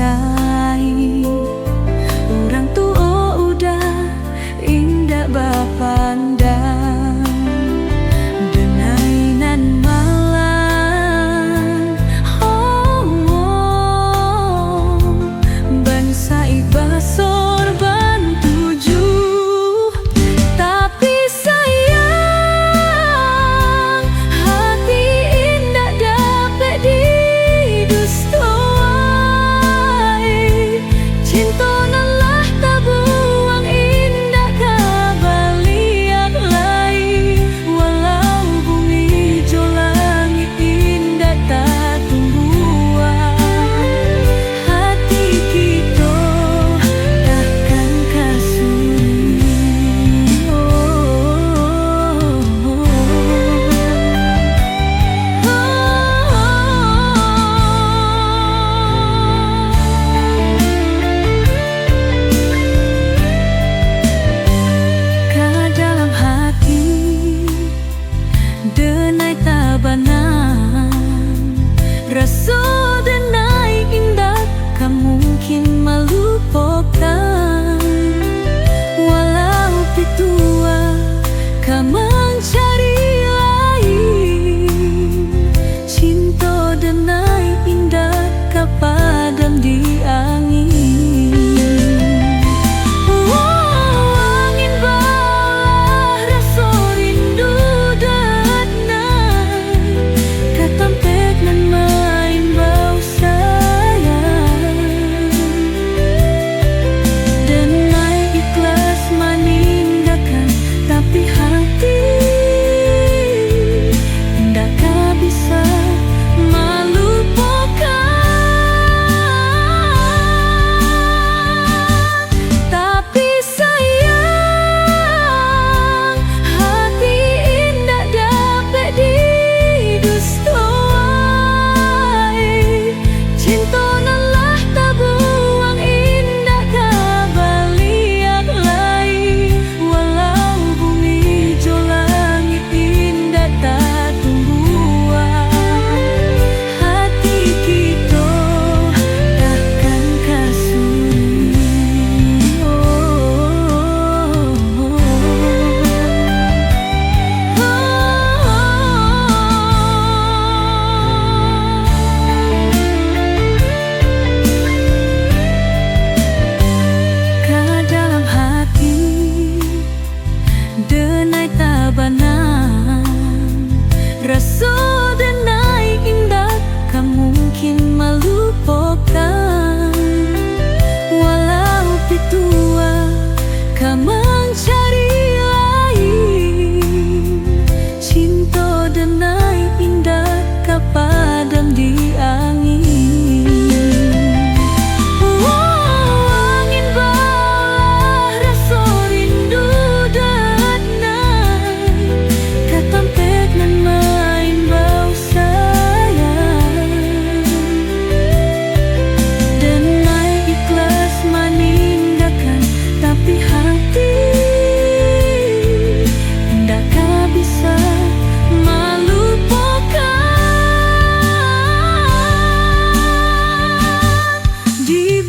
sai. Orang tua udah indah bapandang denainan malang. Bangsa iba sorban tujuh, tapi sayang hati indah dapat didustuai. Cinta nalah tabuang indah kabaliak lai. Walau bumi jo langit indah tak tumbuhan, hati kita takkan kasuni. Ka dalam hati denai tabanan, rasa denai indah kan mungkin melupakan. Walau pitua ka mencari lain, cinta denai indah ka padam di angin. Angin balah rasa rindu datang, katampek nan main bau sayang. Denai ikhlas meninggalkan, tapi hati indah bisa melupakan. Tapi sayang hati indah dapat didustuai. Cinta nalah tabuang indah kabaliak lai. Walau bumi jo langit indah tak tumbuhan, hati kita takkan kasuni. Ka dalam hati denai tabanan, rasa denai indah kan mungkin melupakan. Walau pitua ka mencari lain, cinta denai indah ka padam di angin. Angin balah rasa rindu datang, katampek nan main bau sayang. Denai ikhlas meninggalkan, tapi hati indah bisa melupakan. Di